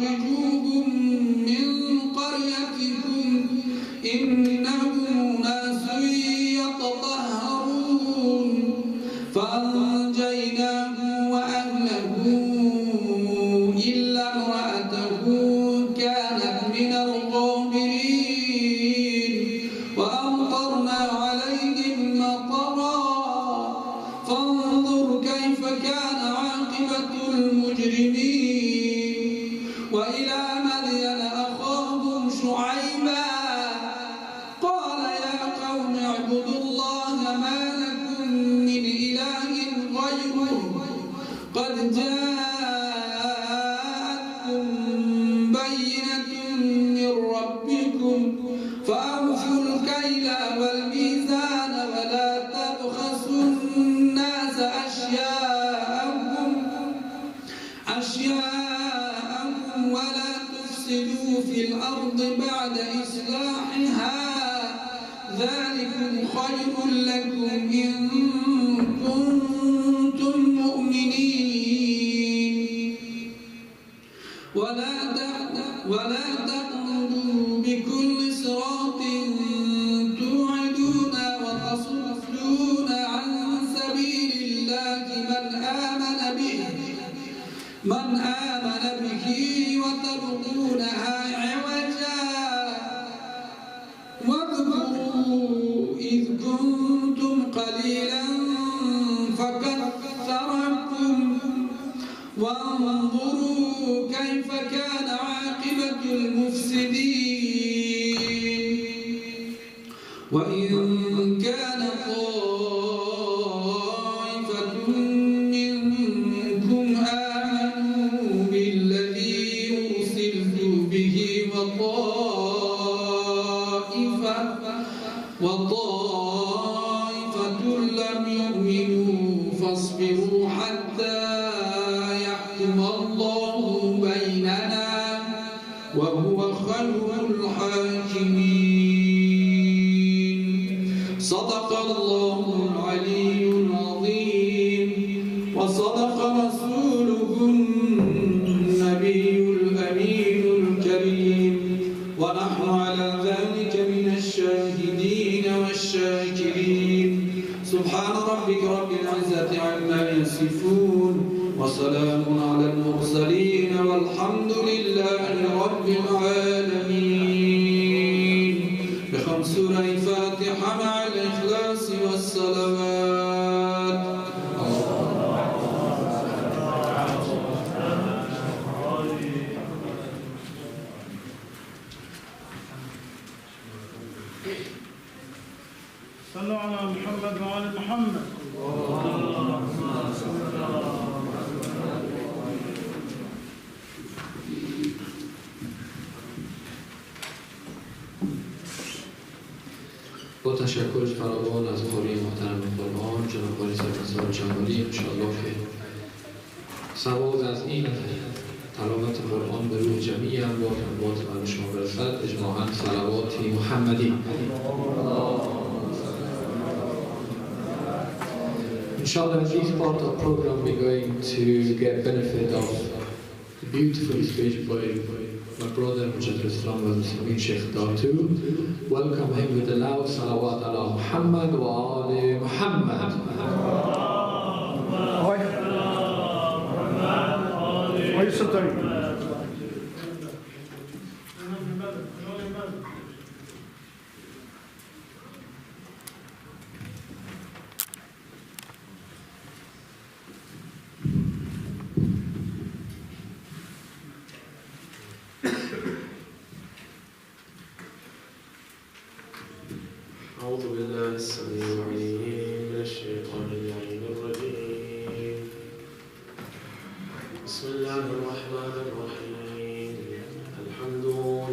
أخرجوهم من قريتكم إنهم أناس يتطهرون فأنجيناه وأهله إلا امرأته كانت من الغابرين وأمطرنا عليهم مطرا فانظر كيف كان عاقبة المجرمين وإلى مدين أخاهم شعيبا قال يا قوم اعبدوا الله ما لكم من إله غيره قد جاءتكم بينة من ربكم فأوفوا الكيل والميزان ولا تبخسوا الناس أشياءهم ولا تفسدوا في الأرض بعد إصلاحها ذلكم خير لكم إن كنتم مؤمنين ولا تقعدوا بكل صراط توعدون وتصدون عن سبيل الله من آمن به وتبغونها عوجا واذكروا إذ كنتم قليلا فكثركم وانظروا كيف كان عاقبة المفسدين وإن كان طائفة منكم آمنوا بالذي أرسلت به وطائفة لم يؤمنوا فاصبروا حتى يحكم الله بيننا وهو خير الحاكمين صدق الله العلي العظيم وصدق رسوله النبي الأمين الكريم ونحن على ذلك من الشاهدين والشاكرين سبحان ربك رب العزة عما يصفون وسلام على المرسلين والحمد لله رب العالمين بخمس سورة الفاتحة مع الإخلاص والصلوات صلوا على محمد وعلى محمد با تشکر فراوان از قاری محترم قرآن جناب قاری سرکزار جمالی انشاءالله که ثواب از این تلاوت قرآن به روح جمعی انوات و شما برسد اجماعاً صلوات محمدی. Inshallah, in this part of the program we're going to get benefit of the beautiful speech by my brother Mujaddid Islam wa Muslimin Sheikh Datoo. Welcome him with a loud salawat ala Muhammad wa ali Muhammad. Why you sit down? أعوذ بالله السميع العليم من الشيطان اللعين الرجيم بسم الله الرحمن الرحيم الحمد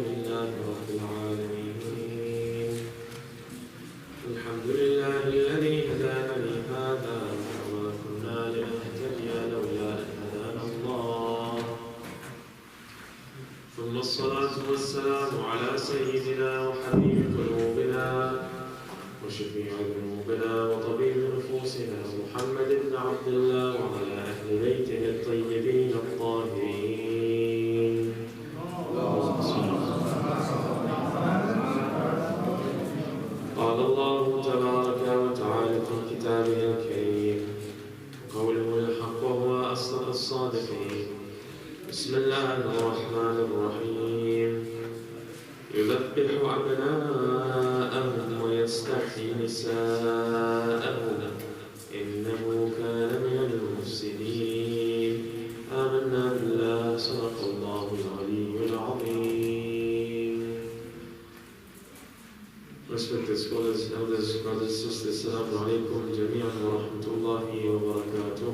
لله رب العالمين الحمد لله الذي هدانا لهذا وما كنا لنهتدي لولا أن هدانا الله ثم الصلاة والسلام على سيدنا وحبيب قلوبنا وشفيع ذنوبنا وطبيب نفوسنا محمد بن عبد الله وعلى أهل بيته الطيبين الطاهرين الله الرحمن الرحيم يذبح أبناءهم ويستحيي نساءهم إنه كان من المفسدين آمنا بالله صدق الله العلي العظيم. Respected scholars, elders, brothers, sisters, Assalamu alaikum jami'an wa rahmatullahi wa barakatuh.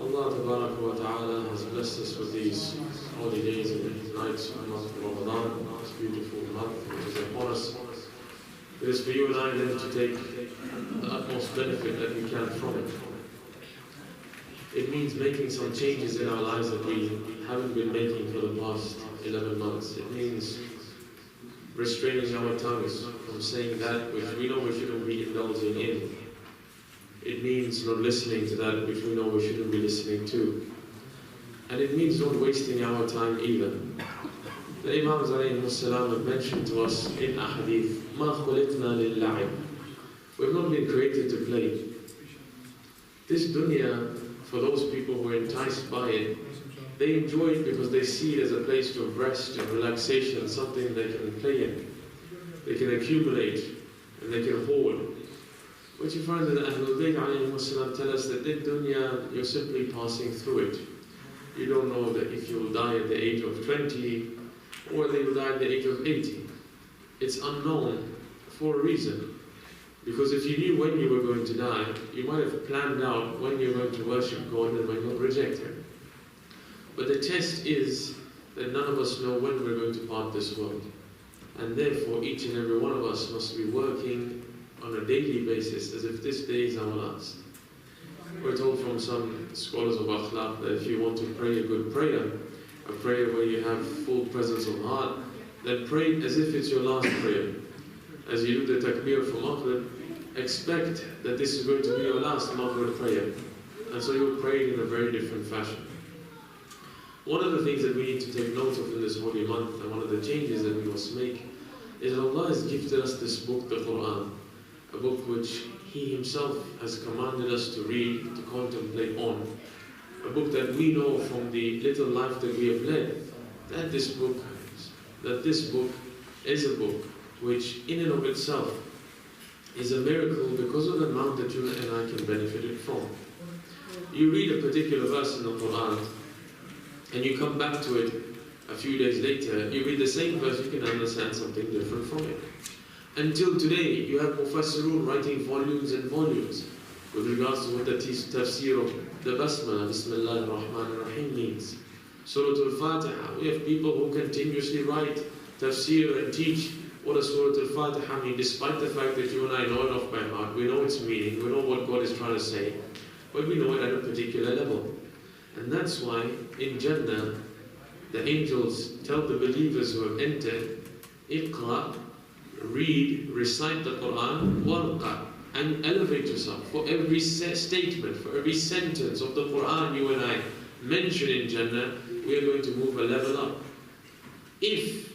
Allah wa ta'ala has blessed us with these holy days and nights of the month of Ramadan, this beautiful month which is upon us. It is for you and I then to take the utmost benefit that we can from it. It means making some changes in our lives that we haven't been making for the past 11 months. It means restraining our tongues from saying that which we know we shouldn't be indulging in. It means not listening to that which we know we shouldn't be listening to. And it means not wasting our time either. The Imams have mentioned to us in Ahadith, مَا خُلِقْنَا لِلَّعِبِ. We have not been created to play. This dunya, for those people who are enticed by it, they enjoy it because they see it as a place of rest and relaxation, something they can play in. They can accumulate and they can hoard. But you find that Ahlul Bayt tell us that this dunya, you're simply passing through it. You don't know that if you'll die at the age of 20 or they will die at the age of 80. It's unknown for a reason. Because if you knew when you were going to die, you might have planned out when you're going to worship God and when you'll reject Him. But the test is that none of us know when we're going to part this world. And therefore, each and every one of us must be working on a daily basis as if this day is our last. We're told from some scholars of akhlaq that if you want to pray a good prayer, a prayer where you have full presence of heart, then pray as if it's your last prayer. As you do the takbir for Maghrib, expect that this is going to be your last Maghrib prayer. And so you'll pray it in a very different fashion. One of the things that we need to take note of in this holy month, and one of the changes that we must make, is that Allah has gifted us this book, the Quran, a book which He Himself has commanded us to read, to contemplate on, a book that we know from the little life that we have led, that this book is a book which in and of itself is a miracle because of the amount that you and I can benefit it from. You read a particular verse in the Quran and you come back to it a few days later, you read the same verse, you can understand something different from it. Until today, you have Mufassirun writing volumes and volumes with regards to what the tafsir of the Basmala, Bismillah ar-Rahman ar-Rahim means. Surah Al-Fatiha, we have people who continuously write tafsir and teach what does Surah Al-Fatiha mean, despite the fact that you and I know it off by heart, we know its meaning, we know what God is trying to say, but we know it at a particular level. And that's why in Jannah, the angels tell the believers who have entered, Iqra, read, recite the Quran, warqa, and elevate yourself. For every statement, for every sentence of the Quran you and I mention in Jannah, we are going to move a level up. If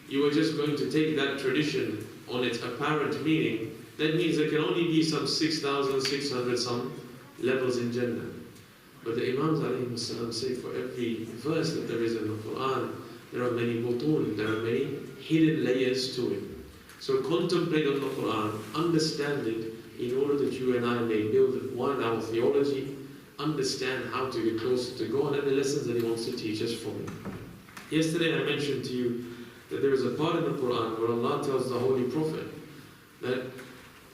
you are just going to take that tradition on its apparent meaning, that means there can only be some 6,600 some levels in Jannah. But the Imams say for every verse that there is in the Quran, there are many butun, there are many hidden layers to it. So contemplate on the Quran, understand it, in order that you and I may build one, our theology, understand how to get closer to God and the lessons that He wants to teach us from it. Yesterday I mentioned to you that there is a part in the Quran where Allah tells the Holy Prophet that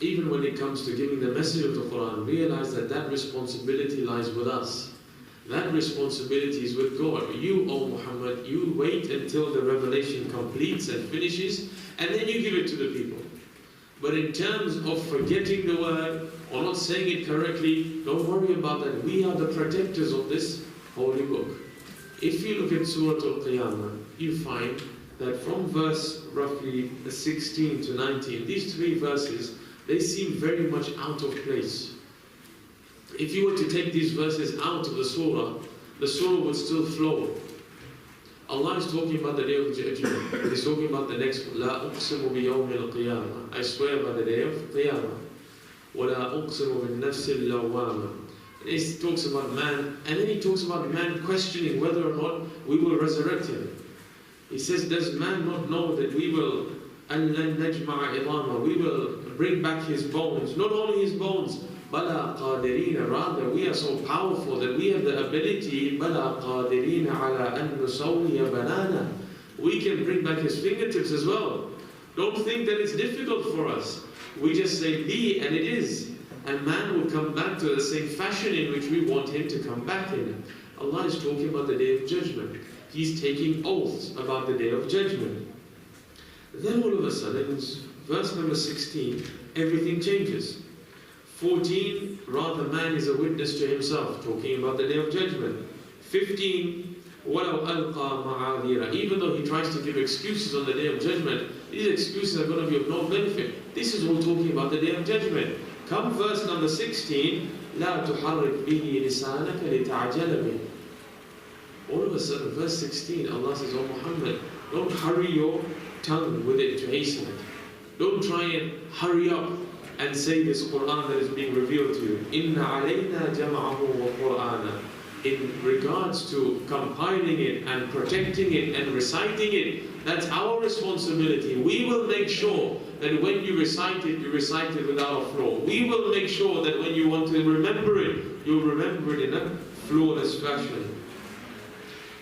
even when it comes to giving the message of the Quran, realize that that responsibility lies with us. That responsibility is with God. You, O Muhammad, you wait until the revelation completes and finishes, and then you give it to the people. But in terms of forgetting the word or not saying it correctly, don't worry about that. We are the protectors of this holy book. If you look at Surah Al-Qiyamah, you find that from verse roughly 16 to 19, these three verses, they seem very much out of place. If you were to take these verses out of the surah would still flow. Allah is talking about the day of judgment. He's talking about the next one. لا أقسم بيوم القيامة. I swear by the day of Qiyamah. ولا أقسم بالنفس اللوامة. He talks about man, and then he talks about man questioning whether or not we will resurrect him. He says, does man not know that we will we will bring back his bones, not only his bones, بَلَا قَادِرِينَ, rather we are so powerful that we have the ability, بَلَا قَادِرِينَ عَلَىٰ أَن نُسَوِّيَ بَنَانَا, we can bring back his fingertips as well. Don't think that it's difficult for us. We just say be, and it is. And man will come back to the same fashion in which we want him to come back in. Allah is talking about the day of judgment. He's taking oaths about the day of judgment. Then all of a sudden, verse number 16, everything changes. 14, rather man is a witness to himself, talking about the day of judgment. 15, وَلَوْ أَلْقَى مَعَاذِيرًا, even though he tries to give excuses on the day of judgment, these excuses are going to be of no benefit. This is all talking about the day of judgment. Come verse number 16, لَا تُحَرِّكْ بِهِ لِسَانَكَ لِتَعْجَلَ بِهِ. All of a sudden, verse 16, Allah says, "Oh Muhammad, don't hurry your tongue with it to hasten it. Don't try and hurry up and say this Quran that is being revealed to you. إِنَّ عَلَيْنَا جَمْعَهُ وَقُرْآنًا." In regards to compiling it and protecting it and reciting it, that's our responsibility. We will make sure that when you recite it without a flaw. We will make sure that when you want to remember it, you'll remember it in a flawless fashion.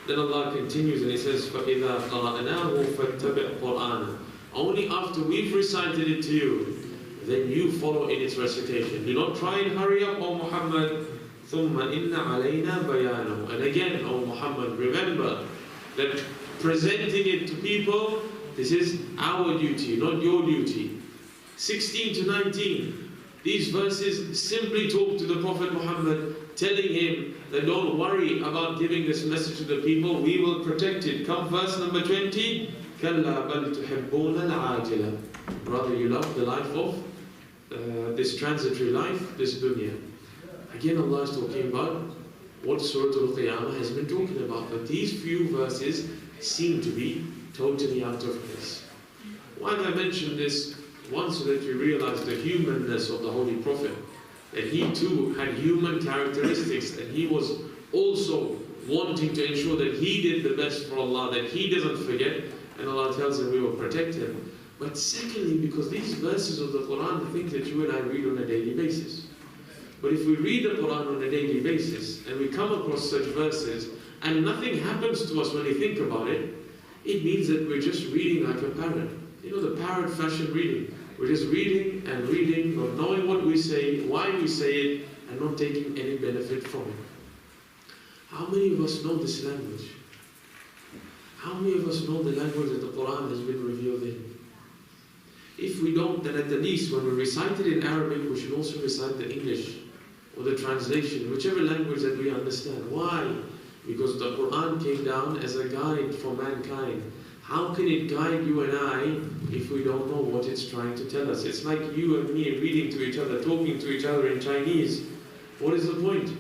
Then Allah continues and He says, فَإِذَا قَرَأْنَاهُ فَاتَّبِعْ قُرْآنًا. Only after we've recited it to you, then you follow in its recitation. Do not try and hurry up, O Muhammad. ثُمَّ إِنَّ عَلَيْنَا بَيَانَهُ. And again, O Muhammad, remember that presenting it to people, this is our duty, not your duty. 16 to 19, these verses simply talk to the Prophet Muhammad, telling him that don't worry about giving this message to the people, we will protect it. Come verse number 20, كَلَّا بَلْ تُحِبُّونَ الْعَاجِلَةَ. Rather you love the life of this transitory life, this dunya. Again, Allah is talking about what Surah Al-Qiyamah has been talking about. But these few verses seem to be totally out of place. Why have I mentioned this? One, so that you realize the humanness of the Holy Prophet. That he too had human characteristics. That he was also wanting to ensure that he did the best for Allah. That he doesn't forget. And Allah tells him we will protect him. But secondly, because these verses of the Quran are things that you and I read on a daily basis. But if we read the Quran on a daily basis and we come across such verses and nothing happens to us when we think about it, it means that we're just reading like a parrot. You know, the parrot fashion reading. We're just reading and reading, not knowing what we say, why we say it, and not taking any benefit from it. How many of us know this language? How many of us know the language that the Quran has been revealed in? If we don't, then at the least when we recite it in Arabic, we should also recite the English or the translation, whichever language that we understand. Why? Because the Quran came down as a guide for mankind. How can it guide you and I if we don't know what it's trying to tell us? It's like you and me reading to each other, talking to each other in Chinese. What is the point?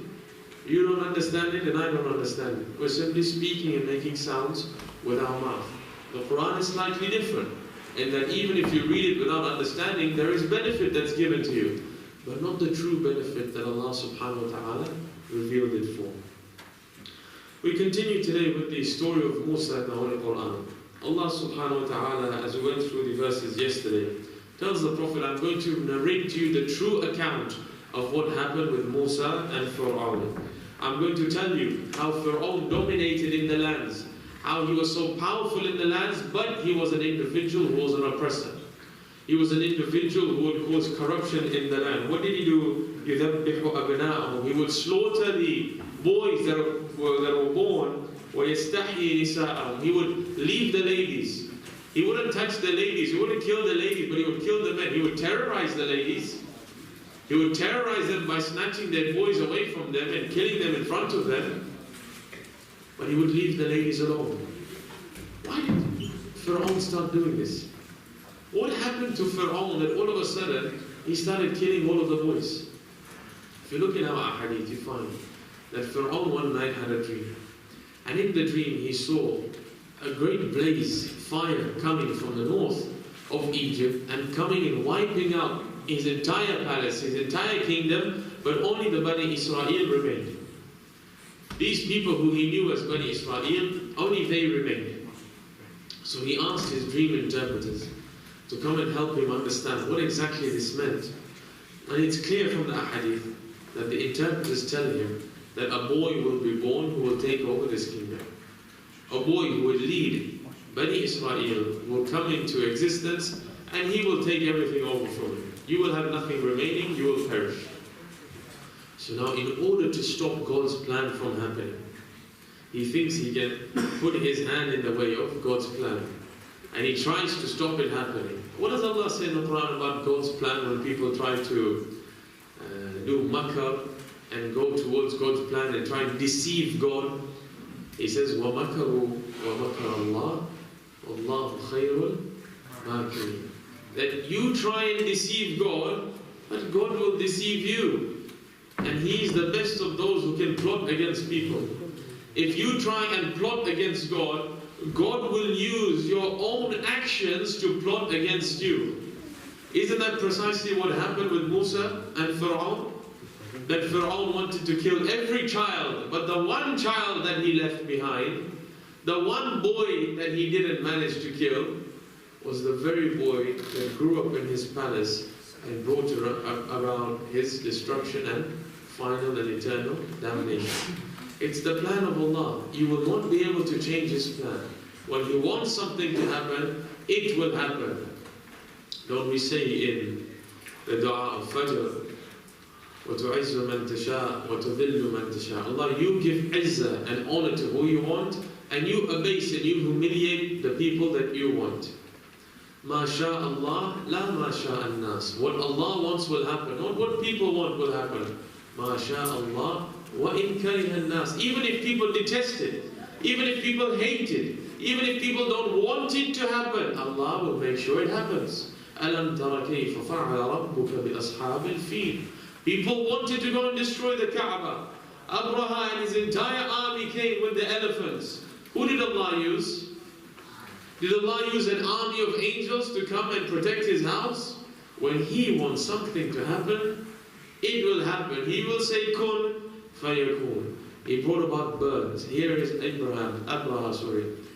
You don't understand it and I don't understand it. We're simply speaking and making sounds with our mouth. The Quran is slightly different, in that even if you read it without understanding, there is benefit that's given to you, but not the true benefit that Allah subhanahu wa ta'ala revealed it for. We continue today with the story of Musa in the Holy Quran. Allah subhanahu wa ta'ala, as we went through the verses yesterday, tells the Prophet, I'm going to narrate to you the true account of what happened with Musa and Pharaoh. I'm going to tell you how Pharaoh dominated in the lands, how he was so powerful in the lands, but he was an individual who was an oppressor. He was an individual who would cause corruption in the land. What did he do? يُذَبِّحُ أَبْنَاءَهُ. He would slaughter the boys that were born. وَيَسْتَحْيِي نِسَاءَهُم. He would leave the ladies. He wouldn't touch the ladies. He wouldn't kill the ladies, but he would kill the men. He would terrorize the ladies. He would terrorize them by snatching their boys away from them and killing them in front of them. But he would leave the ladies alone. Why did Pharaoh start doing this? What happened to Pharaoh that all of a sudden he started killing all of the boys? If you look in our hadith, you find that Pharaoh one night had a dream. And in the dream he saw a great blaze, fire coming from the north of Egypt and coming and wiping out his entire palace, his entire kingdom, but only the Bani Israel remained. These people who he knew as Bani Israel, only they remained. So he asked his dream interpreters to come and help him understand what exactly this meant. And it's clear from the ahadith that the interpreters tell him that a boy will be born who will take over this kingdom. A boy who will lead Bani Israel will come into existence and he will take everything over from you. You will have nothing remaining, you will perish. So now in order to stop God's plan from happening, he thinks he can put his hand in the way of God's plan. And he tries to stop it happening. What does Allah say in the Quran about God's plan when people try to do makr and go towards God's plan and try and deceive God? He says, وَمَكَرُوا وَمَكَرَ اللَّهُ وَاللَّهُ خَيْرُ الْمَاكِرِينَ. That you try and deceive God, but God will deceive you. And He is the best of those who can plot against people. If you try and plot against God, God will use your own actions to plot against you. Isn't that precisely what happened with Musa and Pharaoh? That Pharaoh wanted to kill every child, but the one child that he left behind, the one boy that he didn't manage to kill, was the very boy that grew up in his palace and brought around his destruction and final and eternal damnation. It's the plan of Allah. You will not be able to change His plan. When He wants something to happen, it will happen. Don't we say in the dua of Fajr, وَتُعِزُّ مَن تَشَاءُ وَتُذِلُّ مَن تَشَاءُ. Allah, you give izzah and honor to who you want, and you abase and you humiliate the people that you want. مَا شَاءَ اللَّهُ لَا مَا شَاءَ النَّاسِ. What Allah wants will happen, not what people want will happen. مَا شَاءَ اللَّهُ وَإِن كَرِهَ النَّاسِ. Even if people detest it, even if people hate it, even if people don't want it to happen, Allah will make sure it happens. أَلَمْ تَرَ كَيْفَ فَعَلَ رَبُّكَ بِأَصْحَابِ الْفِيلِ. People wanted to go and destroy the Kaaba. Abraha and his entire army came with the elephants. Who did Allah use? Did Allah use an army of angels to come and protect His house? When He wants something to happen, it will happen. He will say, Kun fayakun. He brought about birds. Here is Abraha.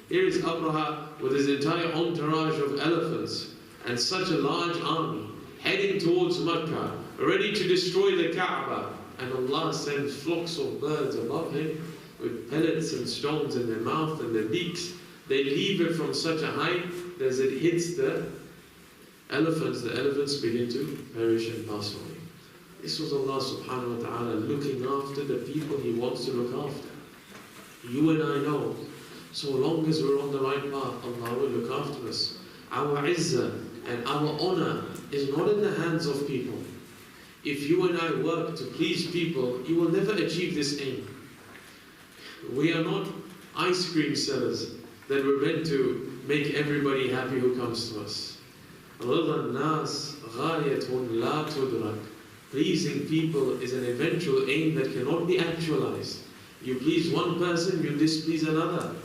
Here is Abraha with his entire entourage of elephants and such a large army heading towards Makkah, ready to destroy the Kaaba. And Allah sends flocks of birds above him with pellets and stones in their mouth and their beaks. They leave it from such a height that as it hits the elephants begin to perish and pass away. This was Allah subhanahu wa ta'ala looking after the people He wants to look after. You and I know, so long as we're on the right path, Allah will look after us. Our izzah and our honor is not in the hands of people. If you and I work to please people, you will never achieve this aim. We are not ice cream sellers that we're meant to make everybody happy who comes to us. رَضَى النَّاسِ غَايَةٌ لَا تُدْرَكُ. Pleasing people is an eventual aim that cannot be actualized. You please one person, you displease another.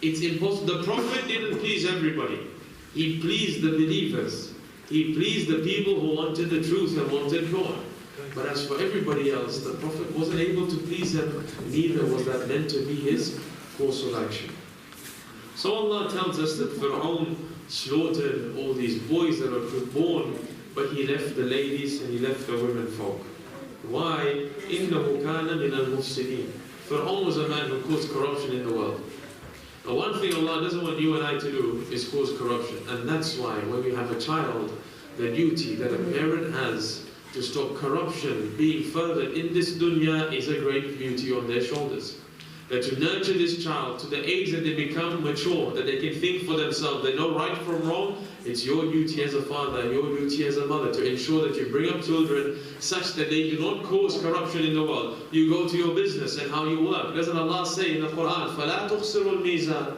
It's impossible. The Prophet didn't please everybody. He pleased the believers. He pleased the people who wanted the truth and wanted God. But as for everybody else, the Prophet wasn't able to please them. Neither was that meant to be his course of action. So Allah tells us that Pharaoh slaughtered all these boys that were born, but he left the ladies and he left the women folk. Why? إِنَّهُ كَانَ مِنَ الْمُفْسِدِينَ. Pharaoh was a man who caused corruption in the world. Now one thing Allah doesn't want you and I to do is cause corruption. And that's why when you have a child, the duty that a parent has to stop corruption being furthered in this dunya is a great duty on their shoulders. That to nurture this child to the age that they become mature, that they can think for themselves, they know right from wrong. It's your duty as a father, your duty as a mother to ensure that you bring up children such that they do not cause corruption in the world. You go to your business and how you work. Doesn't Allah say in the Quran, فَلَا تُخْسِرُ الْمِيزَانِ.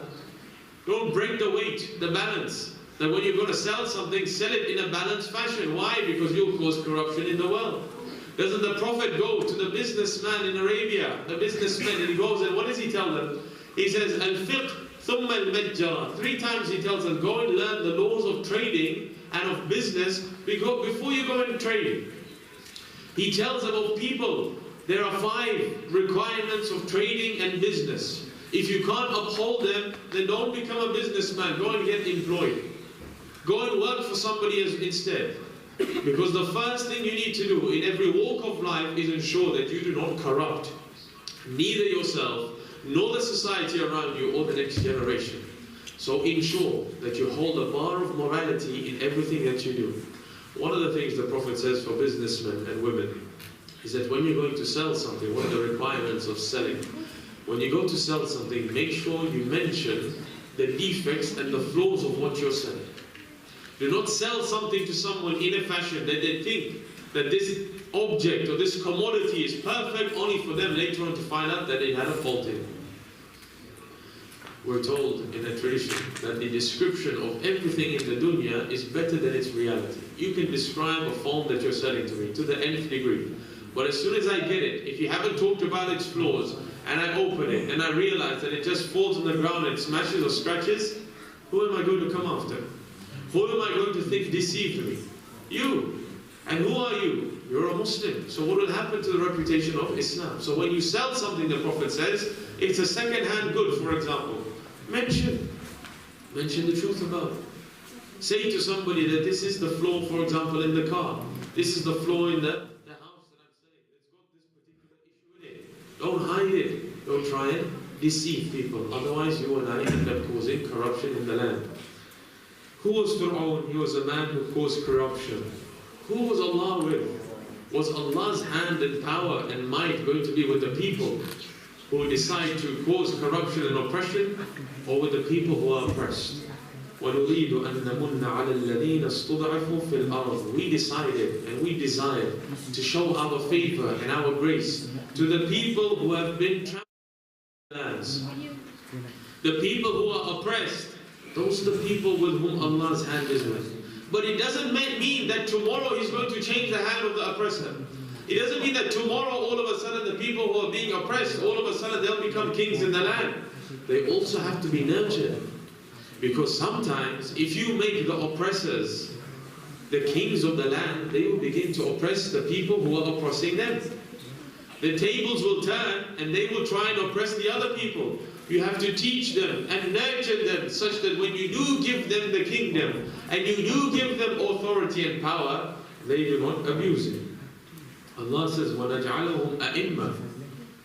Don't break the weight, the balance. That when you're going to sell something, sell it in a balanced fashion. Why? Because you'll cause corruption in the world. Doesn't the Prophet go to the businessman in Arabia, the businessman, and he goes and what does he tell them? He says, Al-fiqh thumma al-majjara. 3 times he tells them, go and learn the laws of trading and of business before you go into trading. He tells about people, there are 5 requirements of trading and business. If you can't uphold them, then don't become a businessman. Go and get employed. Go and work for somebody else instead. Because the first thing you need to do in every walk of life is ensure that you do not corrupt neither yourself, nor the society around you, or the next generation. So ensure that you hold a bar of morality in everything that you do. One of the things the Prophet says for businessmen and women is that when you're going to sell something, one of the requirements of selling, when you go to sell something, make sure you mention the defects and the flaws of what you're selling. Do not sell something to someone in a fashion that they think that this object or this commodity is perfect, only for them later on to find out that it had a fault in it. We're told in a tradition that the description of everything in the dunya is better than its reality. You can describe a phone that you're selling to me to the nth degree, but as soon as I get it, if you haven't talked about its flaws, and I open it and I realize that it just falls on the ground and smashes or scratches, who am I going to come after? Who am I going to think deceived me? You. And who are you? You're a Muslim. So what will happen to the reputation of Islam? So when you sell something, the Prophet says, it's a second-hand good, for example. Mention the truth about it. Say to somebody that this is the flaw, for example, in the car. This is the flaw in the house that I'm selling. It's got this particular issue in it. Don't hide it. Don't try and deceive people. Otherwise, you and I end up causing corruption in the land. Who was Pharaoh? He was a man who caused corruption. Who was Allah with? Was Allah's hand and power and might going to be with the people who decide to cause corruption and oppression, or with the people who are oppressed? وَنُرِيدُ أَن نَمُنَّ عَلَى الَّذِينَ اسْتُضْعِفُوا فِي الْأَرْضِ. We decided and we desire to show our favor and our grace to the people who have been trampled in lands. The people who are oppressed, those are the people with whom Allah's hand is with. But it doesn't mean that tomorrow He's going to change the hand of the oppressor. It doesn't mean that tomorrow all of a sudden the people who are being oppressed, all of a sudden they'll become kings in the land. They also have to be nurtured. Because sometimes if you make the oppressors the kings of the land, they will begin to oppress the people who are oppressing them. The tables will turn and they will try and oppress the other people. You have to teach them and nurture them such that when you do give them the kingdom and you do give them authority and power, they do not abuse it. Allah says, وَنَجْعَلَهُمْ أَئِمَّةً.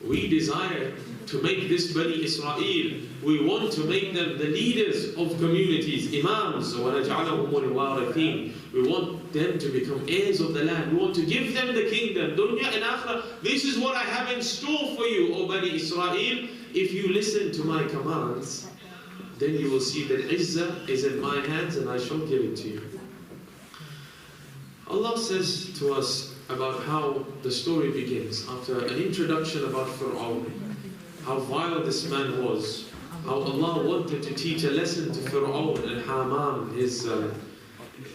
We desire to make this Bani Israel, we want to make them the leaders of communities, Imams. وَنَجْعَلَهُمُ الْوَارِثِينَ. We want them to become heirs of the land. We want to give them the kingdom, dunya and akhirah. This is what I have in store for you, O Bani Israel. If you listen to my commands, then you will see that Izzah is in my hands and I shall give it to you. Allah says to us about how the story begins. After an introduction about Pharaoh, how vile this man was, how Allah wanted to teach a lesson to Pharaoh and Haman.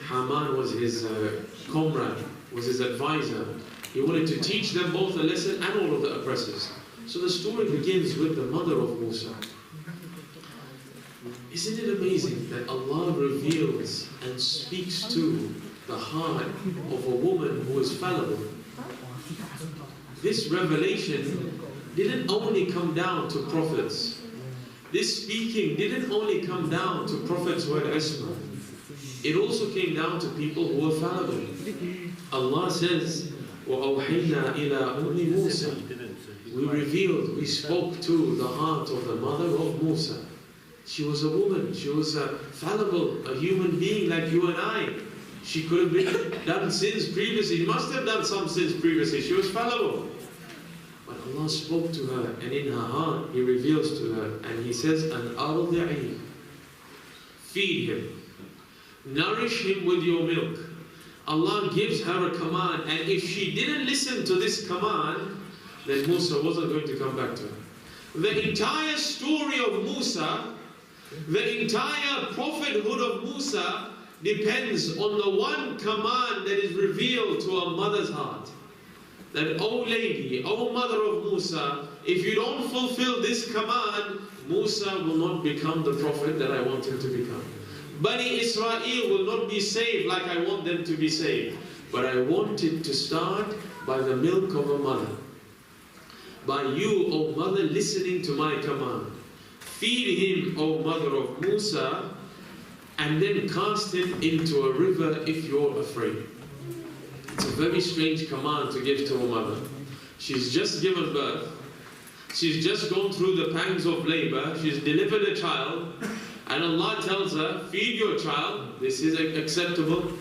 Haman was his comrade, was his advisor. He wanted to teach them both a lesson and all of the oppressors. So the story begins with the mother of Musa. Isn't it amazing that Allah reveals and speaks to the heart of a woman who is fallible? This revelation didn't only come down to prophets. This speaking didn't only come down to prophets who had isma. It also came down to people who were fallible. Allah says, وَأَوْحَيْنَا إِلَىٰ أُمِّ مُوسَى. We revealed, we spoke to the heart of the mother of Musa. She was a woman, she was a fallible, a human being like you and I. She could have done sins previously, she must have done some sins previously, she was fallible. But Allah spoke to her, and in her heart He reveals to her, and He says, An ardi'i. Feed him, nourish him with your milk. Allah gives her a command, and if she didn't listen to this command, then Musa wasn't going to come back to her. The entire story of Musa, the entire prophethood of Musa depends on the one command that is revealed to a mother's heart. That, oh lady, oh mother of Musa, if you don't fulfill this command, Musa will not become the prophet that I want him to become. Bani Israel will not be saved like I want them to be saved. But I want it to start by the milk of a mother. By you, O mother, listening to my command. Feed him, O mother of Musa, and then cast him into a river if you're afraid. It's a very strange command to give to a mother. She's just given birth. She's just gone through the pangs of labor. She's delivered a child. And Allah tells her, feed your child. This is acceptable.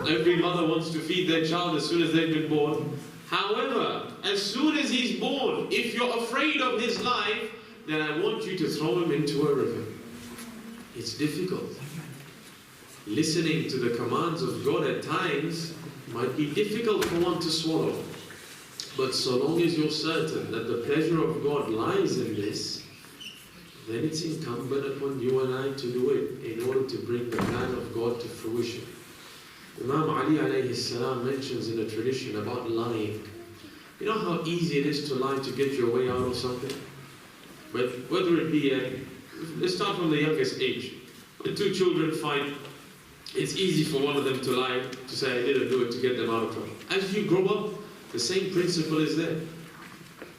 Every mother wants to feed their child as soon as they've been born. However, as soon as he's born, if you're afraid of his life, then I want you to throw him into a river. It's difficult. Listening to the commands of God at times might be difficult for one to swallow. But so long as you're certain that the pleasure of God lies in this, then it's incumbent upon you and I to do it in order to bring the plan of God to fruition. Imam Ali alayhi salam mentions in a tradition about lying. You know how easy it is to lie to get your way out of something? But whether it be, let's start from the youngest age. When two children fight, it's easy for one of them to lie, to say, I didn't do it, to get them out of trouble. As you grow up, the same principle is there.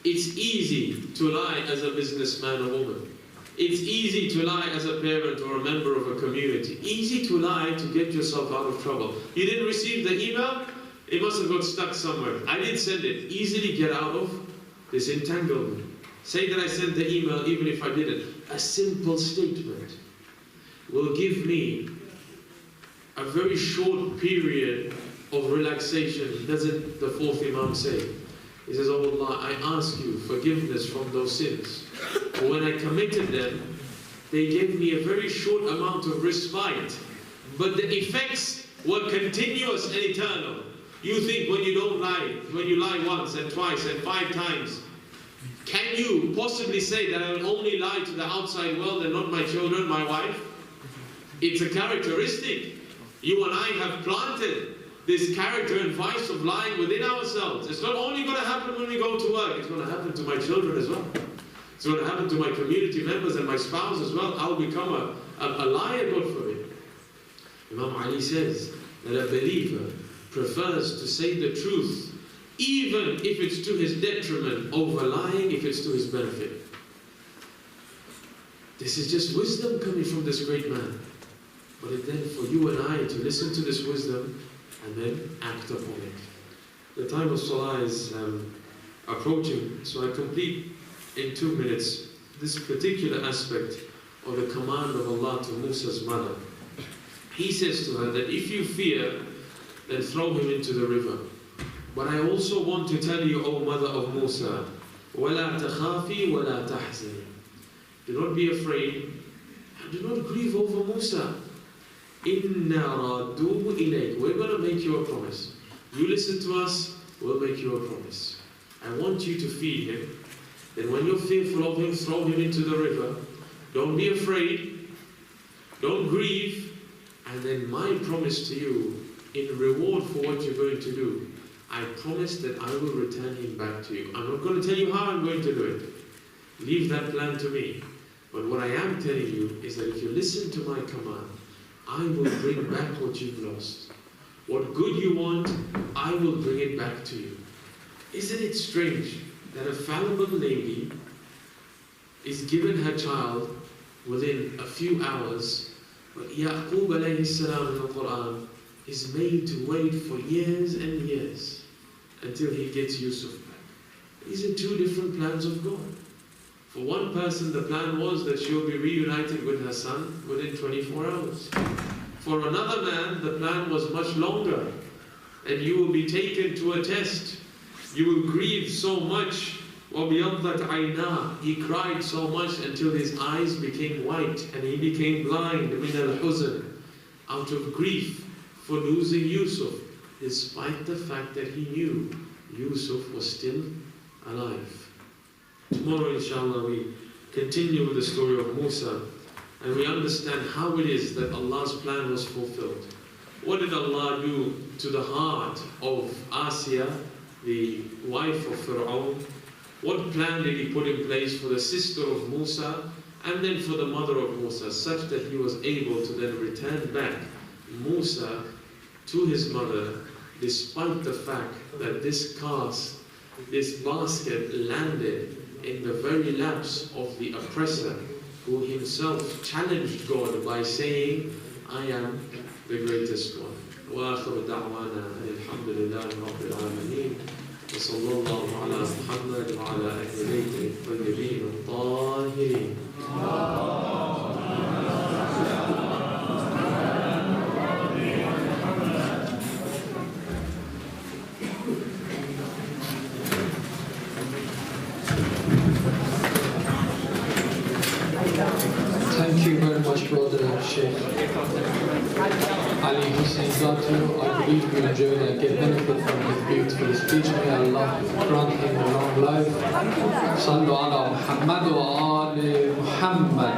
It's easy to lie as a businessman or woman. It's easy to lie as a parent or a member of a community. Easy to lie to get yourself out of trouble. You didn't receive the email? It must have got stuck somewhere. I didn't send it. Easily get out of this entanglement. Say that I sent the email even if I didn't. A simple statement will give me a very short period of relaxation. Doesn't the fourth Imam say? He says, oh Allah, I ask you forgiveness from those sins. But when I committed them, they gave me a very short amount of respite. But the effects were continuous and eternal. You think when you don't lie, when you lie once and twice and 5 times, can you possibly say that I will only lie to the outside world and not my children, my wife? It's a characteristic. You and I have planted this character and vice of lying within ourselves. It's not only going to happen when we go to work, it's going to happen to my children as well. It's going to happen to my community members and my spouse as well. I'll become a liar, God forbid. Imam Ali says that a believer prefers to say the truth, even if it's to his detriment, over lying if it's to his benefit. This is just wisdom coming from this great man. But it's then for you and I to listen to this wisdom and then act upon it. The time of Salah is approaching, so I complete in 2 minutes this particular aspect of the command of Allah to Musa's mother. He says to her that if you fear, then throw him into the river. But I also want to tell you, O mother of Musa, وَلَا تَخَافِي وَلَا تَحْزَنِي. Do not be afraid and do not grieve over Musa. إِنَّا رَادُّوهُ إِلَيْكَ. We're going to make you a promise. You listen to us, we'll make you a promise. I want you to feed him. Then when you're fearful of him, throw him into the river. Don't be afraid. Don't grieve. And then my promise to you, in reward for what you're going to do, I promise that I will return him back to you. I'm not going to tell you how I'm going to do it. Leave that plan to me. But what I am telling you is that if you listen to my command, I will bring back what you've lost. What good you want, I will bring it back to you. Isn't it strange that a fallible lady is given her child within a few hours, but Yaqub alayhi salam in the Quran is made to wait for years and years until he gets Yusuf back. These are 2 different plans of God. For one person, the plan was that she will be reunited with her son within 24 hours. For another man, the plan was much longer, and you will be taken to a test. You will grieve so much. وَبِيَضَّتْ عَيْنَاهُ. He cried so much until his eyes became white and he became blind, مِنَ الْحُزْنِ, out of grief for losing Yusuf, despite the fact that he knew Yusuf was still alive. Tomorrow, inshallah, we continue with the story of Musa and we understand how it is that Allah's plan was fulfilled. What did Allah do to the heart of Asiya, the wife of Pharaoh? What plan did he put in place for the sister of Musa and then for the mother of Musa, such that he was able to then return back Musa to his mother despite the fact that this basket landed in the very laps of the oppressor, who himself challenged God by saying, I am the greatest one. وآخر دعوانا الحمد لله رب العالمين وصلى الله على محمد وعلى أهل بيته الطيبين الطاهرين. Thank you very much, brother Sheikh Ali Hussein Datoo. I believe you enjoyed and get benefit from his beautiful speech. May Allah grant him a long life. Sallu ala Muhammad wa ali Muhammad.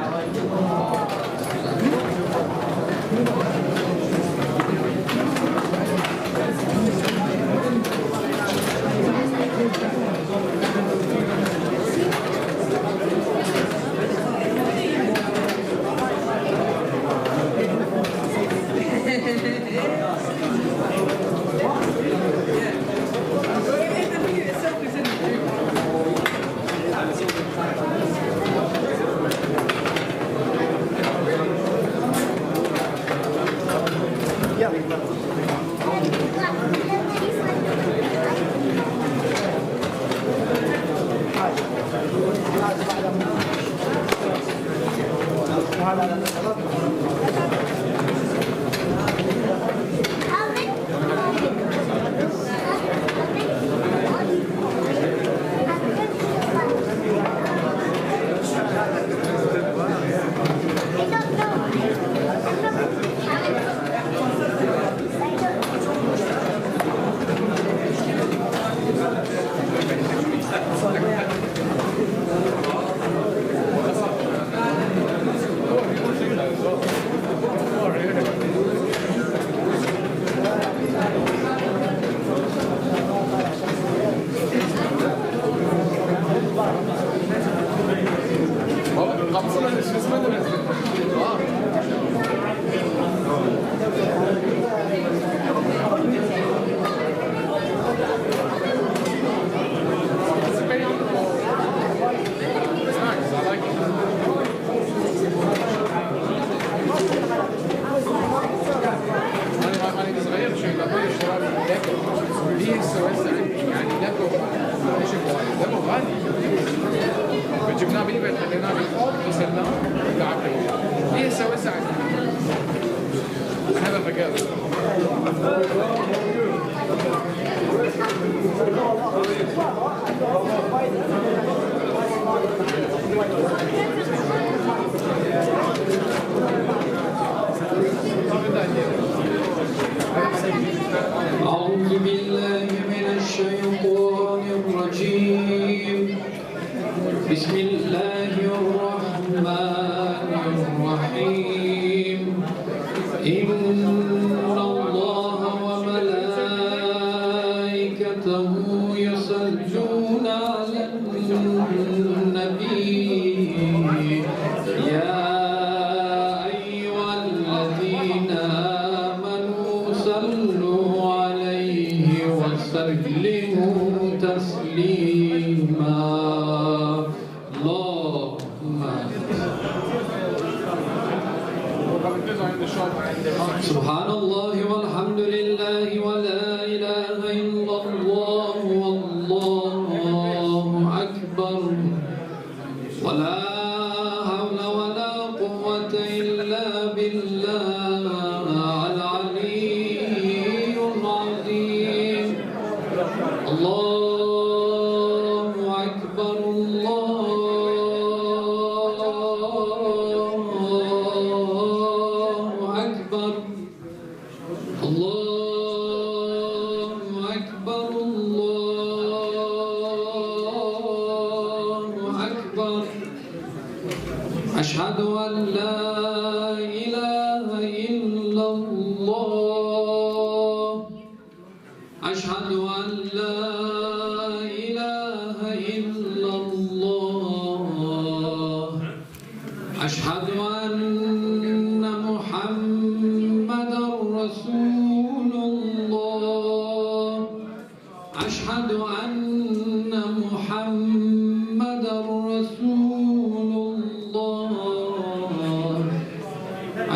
أعوذ بالله من الشيطان الرجيم. بسم الله الرحمن الرحيم. إن الله وملائكته يصلون على النبي يا أيها الذين آمنوا صلوا عليه وسلموا تسليما. اللهم سبحان الله والحمد لله ولا إله إلا الله والله أكبر ولا حول ولا قوة إلا بالله العلي العظيم. الله أكبر الله أكبر الله أكبر الله أكبر. أشهد أن لا إله إلا الله. أشهد أن لا إله إلا الله. أشهد أن محمدا رسول الله.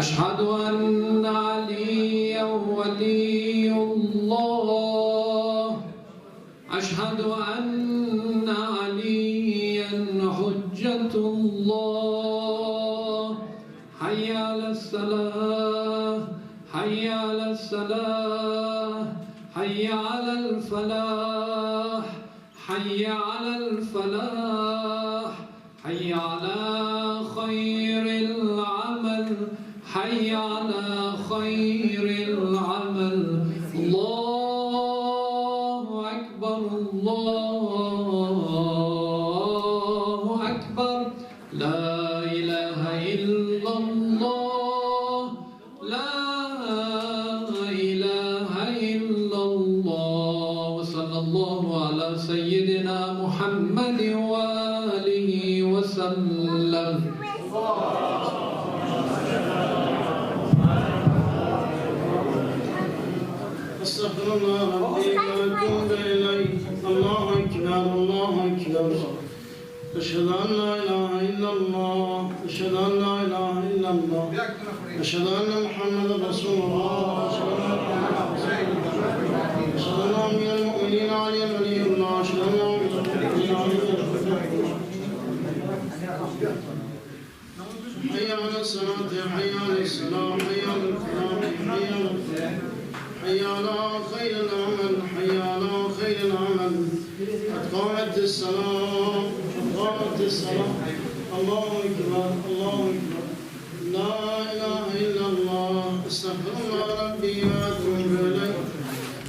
أشهد أن عليا ولي الله أشهد أن عليا حجة الله حي على الصلاة حي على الصلاة حي على الفلاح حي على الفلاح حي على خير العمل حي على خير العمل الله أكبر الله أكبر لا إله إلا الله لا إله إلا الله وصلى الله على سيدنا محمد وآله وسلم أستغفر الله ربي وأتوب إليه الله أكبر الله أكبر أشهد أن لا إله إلا الله أشهد أن لا إله إلا الله أشهد أن محمدا رسول الله أشهد أن من المؤمنين علي ولي الله أشهد أن حي على الصلاة حي على الصلاة حي على الفلاح حي على الفلاح حي على خير العمل حي على خير العمل قد قامت الصلاة قد قامت الصلاة الله أكبر الله أكبر لا إله إلا الله أستغفر الله ربي وأتوب إليه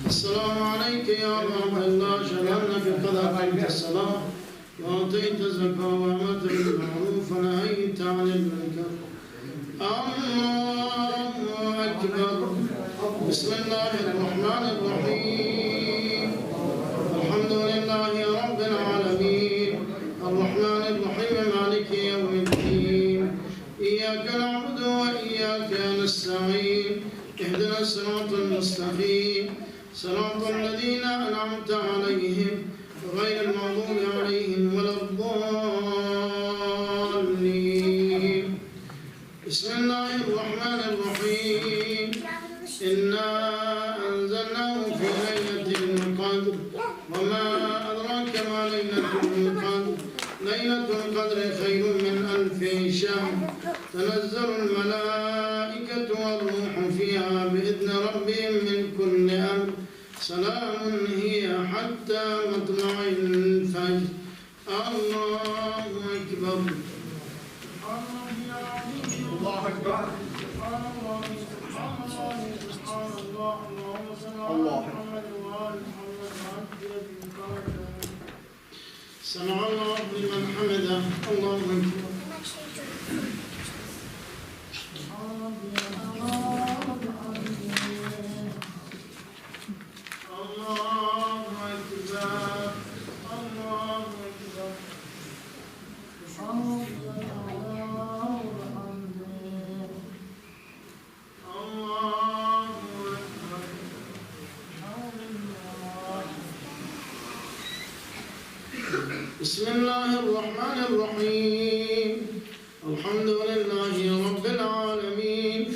السلام عليك يا رب الله أشهد أنك قد أقمت الصلاة وأعطيت الزكاة وأمرت بالمعروف ونهيت عن المنكر الله أكبر بسم الله الرحمن الرحيم الحمد لله رب العالمين الرحمن الرحيم مالك يوم الدين إياك نعبد وإياك نستعين اهدنا الصراط المستقيم صراط الذين أنعمت عليهم غير المغضوب عليهم ولا الضالين بسم الله الرحمن الرحيم إنا أنزلناه في ليلة القدر وما أدراك ما ليلة القدر ليلة القدر خير من 1000 شهر تنزل الملائكة والروح فيها بإذن ربهم من كل أمر سلام هي حتى مطلع الفجر الله أكبر الله أكبر الله سمع الله لمن حمده الله أكبر بسم الله الرحمن الرحيم الحمد لله رب العالمين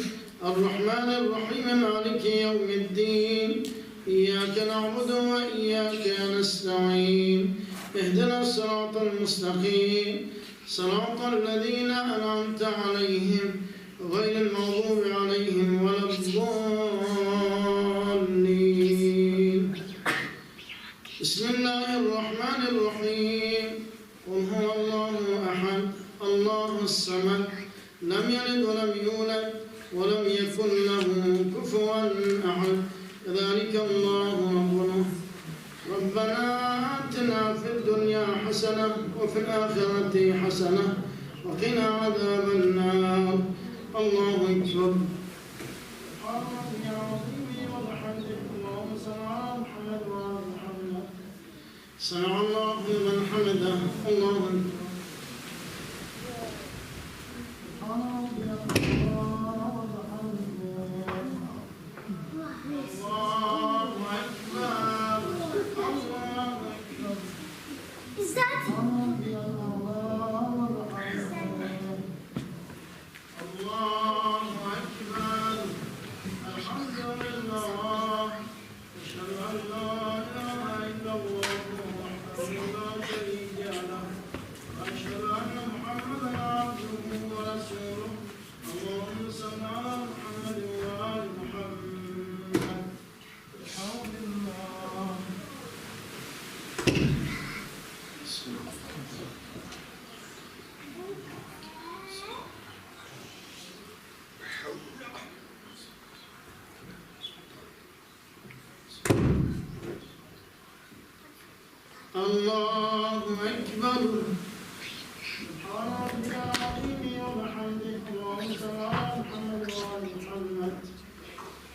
الرحمن الرحيم مالك يوم الدين إياك نعبد وإياك نستعين اهدنا الصراط المستقيم صراط الذين أنعمت عليهم غير المغضوب عليهم ولا الضالين بسم الله الرحمن الرحيم قل هو الله أحد الله الصمد لم يلد ولم يولد ولم يكن له كفوا أحد كذلك الله ربنا آتنا في الدنيا حسنة وفي الآخرة حسنة وقنا عذاب النار الله أكبر سمع الله لمن حمده الله أكبر الله أكبر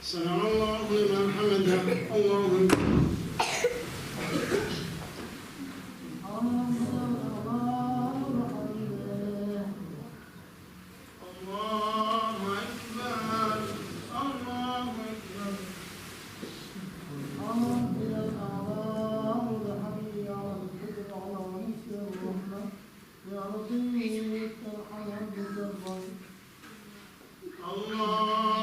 سمع الله لمن حمده. اللهم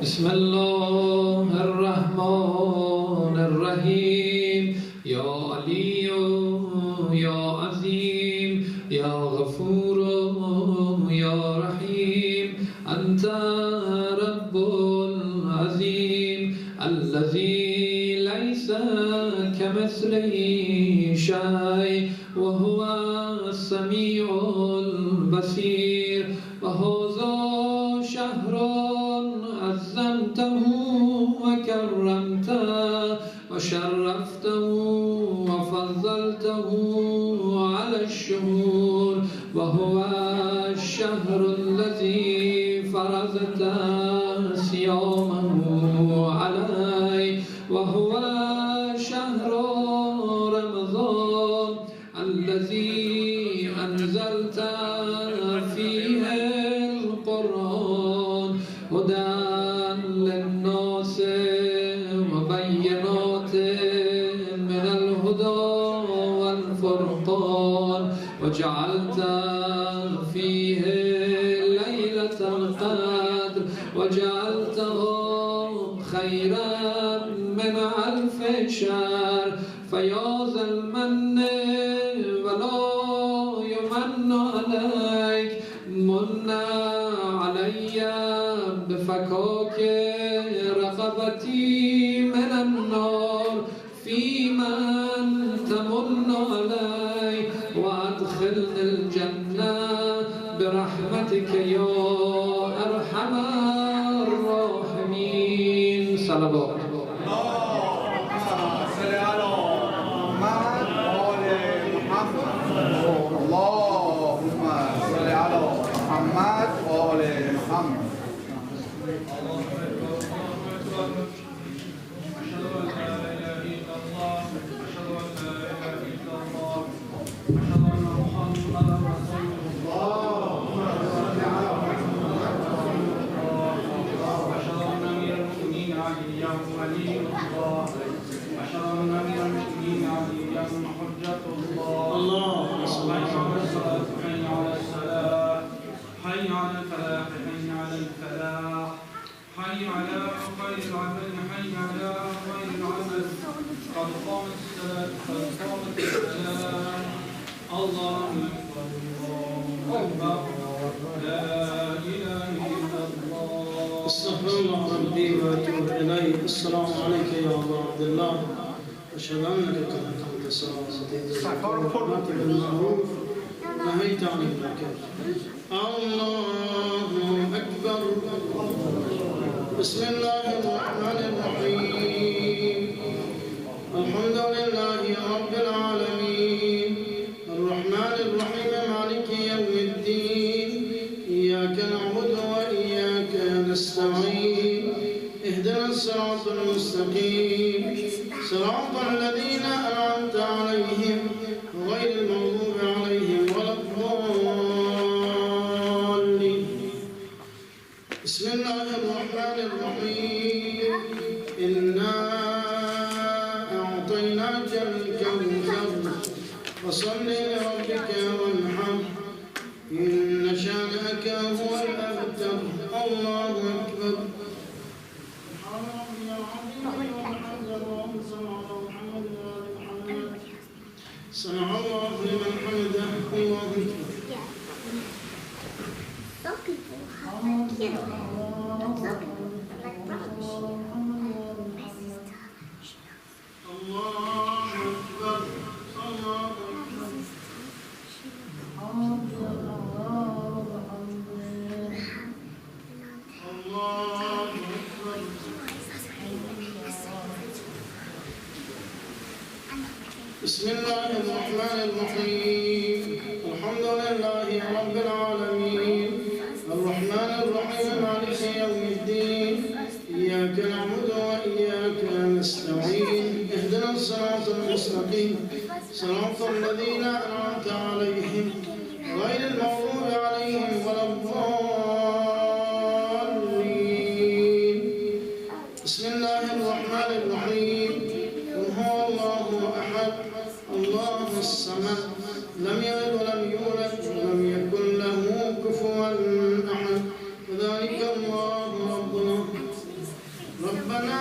بسم الله الرحمن الرحيم يا علي يا عظيم يا غفور يا رحيم أنت رب العظيم الذي ليس كمثله شيء وهو السميع البصير وهذا شهر عظمته وكرمته وشرفته وفضلته على الشهور وهو الشهر الذي فرضت صيامه عليه وهو شهر رمضان الذي أنزلت فيه القرآن هدى للناس وبينات من الهدى والفرقان وجعلت فيه ليلة القدر وجعلته خيرا من 1000 شهر فيا ذا المن ولا يمن عليك من علي بفكاك رقبتي من النار في من تمن علي وادخلني الجنة برحمتك يا أرحم الراحمين. صلوات اللهم صل على محمد وآل محمد. استغفر الله ربي واتوب اليه. السلام عليك يا ابا عبد الله، اشهد انك قد اقمت الصلاه واتيت بالمعروف نهيت عن المنكر. الله اكبر. بسم الله الرحمن الرحيم. الحمد لله رب العالمين الرحمن الرحيم مالك يوم الدين. إياك نعبد وإياك نستعين. اهدنا الصراط المستقيم صراط الذين أنعمت عليهم غير المغضوب عليهم ولا الضالين. بسم الله الرحمن الرحيم. إنا أعطيناك الكوثر فصل لربك وانحر إن شانئك هو الأبتر. الله أكبر. سمع الله لمن حمده. الله أكبر. Some people have like kids. Some people like brothers. My sister, she knows. الله أكبر. الله أكبر. الله أكبر. بسم الله الرحمن الرحيم. الحمد لله رب العالمين الرحمن الرحيم مالك يوم الدين إياك نعبد وإياك نستعين اهدنا الصراط المستقيم صراط الذين أنعمت عليهم غير المغضوب عليهم ولا الضالين. بسم الله الرحمن الرحيم. قل هو الله أحد الله الصمد لم يلد ولم يولد ولم يكن له كفوا أحد وذلك الله ربنا. ربنا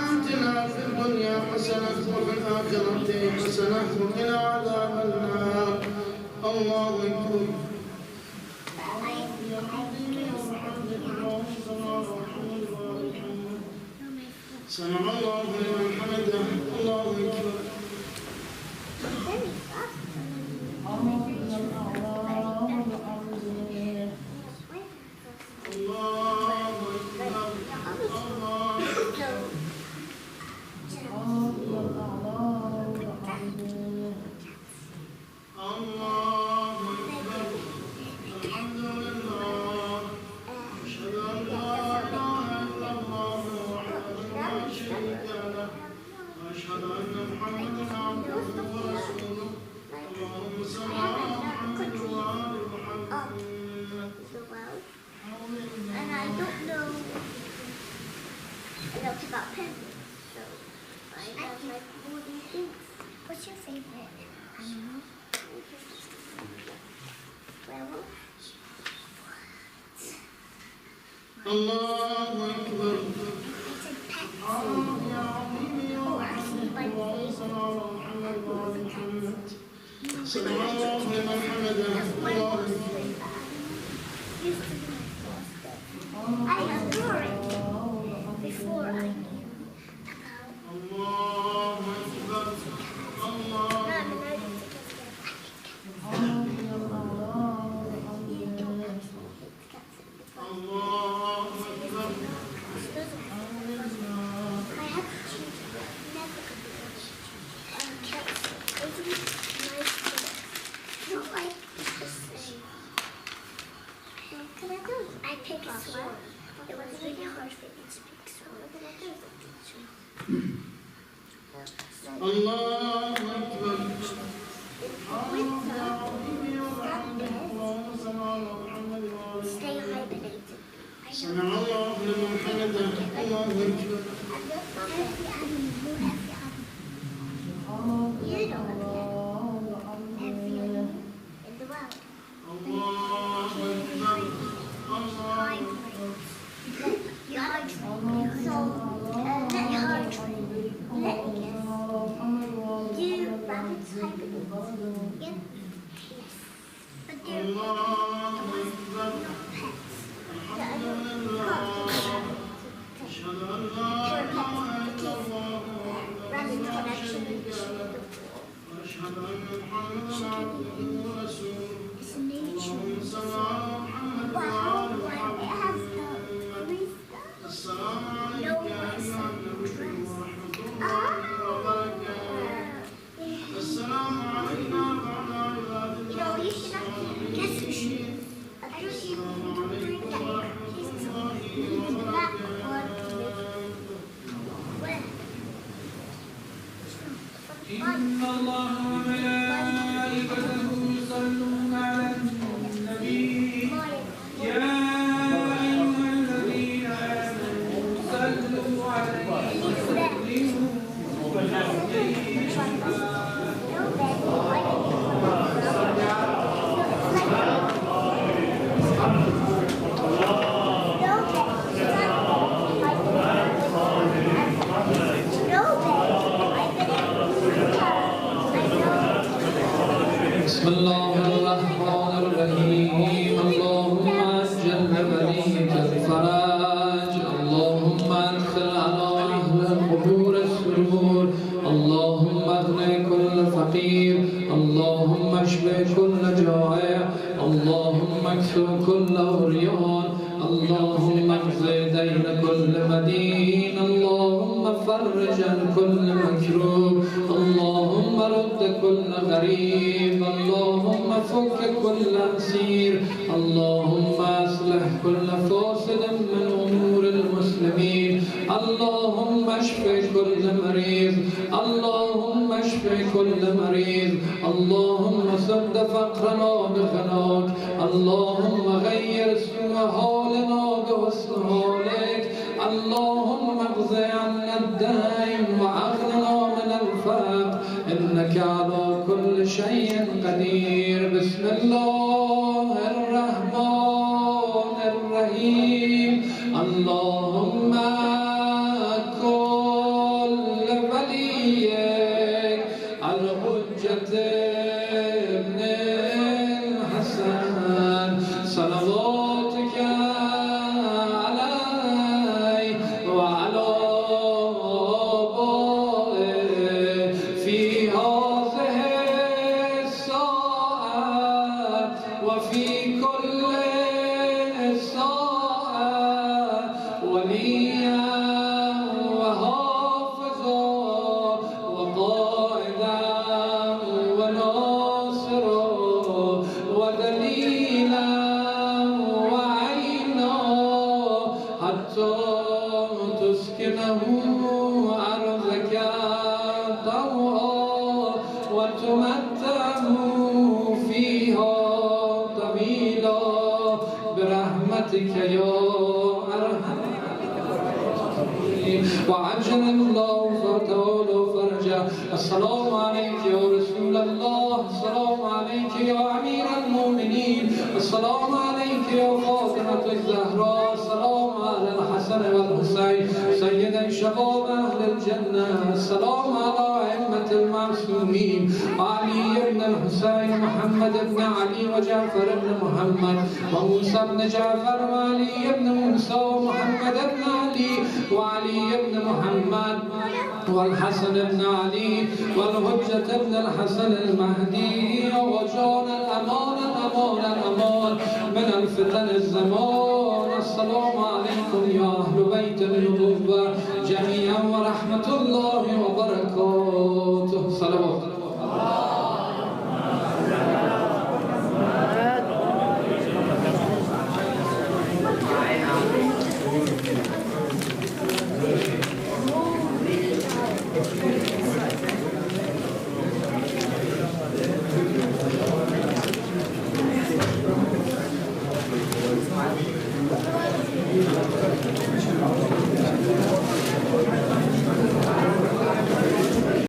آتنا في الدنيا حسنة وفي الآخرة حسنة وقنا عذاب النار. الله أكبر. سمع الله لمن حمده. الله أكبر. And I don't know a lot about penguins, so I have like all these things. What's your favorite animal? Werewolf? الله أكبر. It's a pet. Oh, actually, my favorite. سمع الله لمن حمده. الله أكبر. Used to be my foster. I adore it before I knew about. الله أكبر. الله No, I'm allergic to cats. You don't actually hate cats. الله أكبر. I have to choose. Never could be cats. Isn't nice to not like the same. What can I do? I pick a sword. It was really hard for me to pick a sword. What can I do? الله أكبر. Stay hibernated. سمع الله لمن حمده. الله أكبر. You know every animal in the world. الله أكبر. الله You hydrate. So, let you hydrate. Let me guess. Do rabbits hibernate? Yep. Yes. But they're الله أكبر. pets. الحمد لله. أشهد أن لا إله إلا الله وحده لا شريك له. وأشهد إن الله وملائكته يصلون على النبي يا أيها الذين آمنوا صلوا عليه وسلموا بسم الله الرحمن الرحيم اللهم أجل بلية الفرج اللهم أدخل على أهل القبور السرور اللهم اغني كل فقير اللهم اشفي كل جائع اللهم اكسو كل عريان اللهم اقضي دين كل مدين اللهم فرج عن كل مكروب اللهم رد كل غريب اللهم فك كل أسير اللهم أصلح كل فاسد من أمور المسلمين اللهم اشف كل مريض اللهم اشف كل مريض اللهم سد فقرنا بغناك اللهم غير سوء حالنا بحسن حالك اللهم اقض عنا الدين واغننا من الفقر انك على كل شيء قدير بسم الله الرحمن الرحيم اللهم كل وليك الحجة ابن الحسن صلواتك عليه وعلى آبائه في هذه الساعة وفي كل ساعة وليا وحافظا وقائدا وناصرا ودليلا وعينا حتى تسكنه أرضك طوعا وتمتعه فيها طويلا برحمتك يا أرحم وعجل الله فتولى فرجه السلام عليك يا رسول الله السلام عليك يا أمير المؤمنين السلام عليك يا فاطمة الزهراء السلام على الحسن والحسين سيد شباب أهل الجنة السلام على أئمة المعصومين علي بن الحسين محمد بن علي وجعفر بن محمد وموسى بن جعفر وعلي بن موسى ومحمد بن علي وعلي بن محمد والحسن بن علي والحجة بن الحسن المهدي وجعل الأمان الأمان الأمان من الفتن الزمان السلام عليكم يا أهل بيت النبوة جميعا ورحمة الله وبركاته صلوات Thank you.